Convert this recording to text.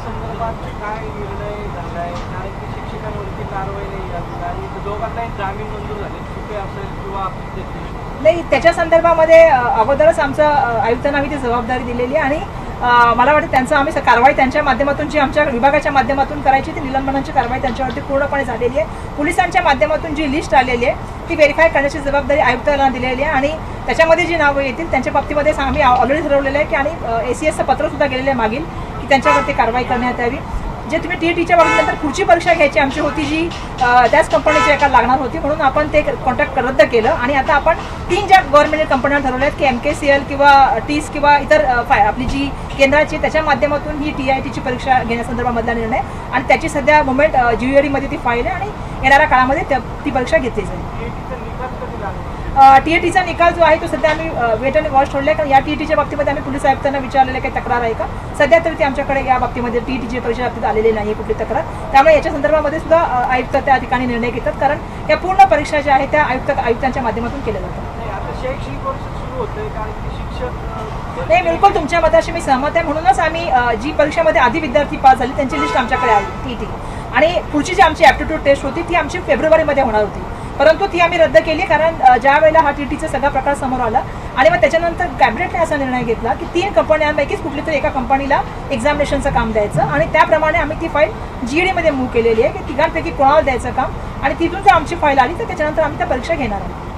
संदर्भात काय निर्णय झालाय? कारण की शिक्षकांवरती कारवाई नाही झाली आणि दोघांनाही जामीन मंजूर झाले, सुपे असेल किंवा नाही, त्याच्या संदर्भामध्ये अगोदरच आमचं आयुक्तांना आम्ही ती जबाबदारी दिलेली आहे आणि मला वाटतं त्यांचं आम्ही कारवाई त्यांच्या माध्यमातून जी आमच्या विभागाच्या माध्यमातून करायची ती निलंबनाची कारवाई त्यांच्यावरती पूर्णपणे झालेली आहे. पोलिसांच्या माध्यमातून जी लिस्ट आलेली आहे ती व्हेरीफाय करण्याची जबाबदारी आयुक्तांना दिलेली आहे आणि त्याच्यामध्ये जी नावं येतील त्यांच्या बाबतीमध्ये आम्ही ऑलरेडी ठरवलेलं आहे की आणि ACSचं पत्रसुद्धा गेलेलं आहे मागील की त्यांच्यावरती कारवाई करण्यात यावी. जे तुम्ही TETच्या बाबतीनंतर पुढची परीक्षा घ्यायची आमची होती जी त्याच कंपनीची एका लागणार होती म्हणून आपण ते कॉन्ट्रॅक्ट रद्द केलं आणि आता आपण 3 ज्या गव्हर्नमेंट कंपन्या ठरवल्या आहेत की MKCL किंवा TIS किंवा इतर आपली जी केंद्राची त्याच्या माध्यमातून ही TITची परीक्षा घेण्यासंदर्भामधला निर्णय आणि त्याची सध्या मुवमेंट GUED मध्ये ती फाईल आहे आणि येणाऱ्या काळामध्ये ती परीक्षा घेतली जाईल. TETचा निकाल जो आहे तो सध्या आम्ही वेट आणि वॉच ठेवला आहे कारण या TETच्या बाबतीमध्ये आम्ही पोलीस आयुक्तांना विचारलेले काही तक्रार आहे का. सध्या तरी ती आमच्याकडे या बाबतीमध्ये TETची परीक्षा बाबतीत आलेली नाही कुठली तक्रार. त्यामुळे याच्या संदर्भामध्ये सुद्धा आयुक्त त्या ठिकाणी निर्णय घेतात कारण या पूर्ण परीक्षा ज्या आहेत त्या आयुक्तांच्या माध्यमातून केल्या जातात. आता शैक्षणिक वर्ष सुरू होतंय कारण की शिक्षक नाही, बिलकुल तुमच्या मताशी मी सहमत आहे. म्हणूनच आम्ही जी परीक्षेमध्ये आधी विद्यार्थी पास झाले त्यांची लिस्ट आमच्याकडे आली TET आणि पुढची जी आमची ॲप्टिट्यूड टेस्ट होती ती आमची फेब्रुवारीमध्ये होणार होती परंतु ती आम्ही रद्द केली कारण ज्या वेळेला हा TETचा सगळा प्रकार समोर आला आणि मग त्याच्यानंतर कॅबिनेटने असा निर्णय घेतला की 3 कंपन्यांपैकीच कुठली तरी एका कंपनीला एक्झामिनेशनचं काम द्यायचं आणि त्याप्रमाणे आम्ही ती फाईल GUED मध्ये मूव्ह केलेली आहे की तिघांपैकी कोणाला द्यायचं काम आणि तिथून जर आमची फाईल आली तर त्याच्यानंतर आम्ही त्या परीक्षा घेणार आहोत.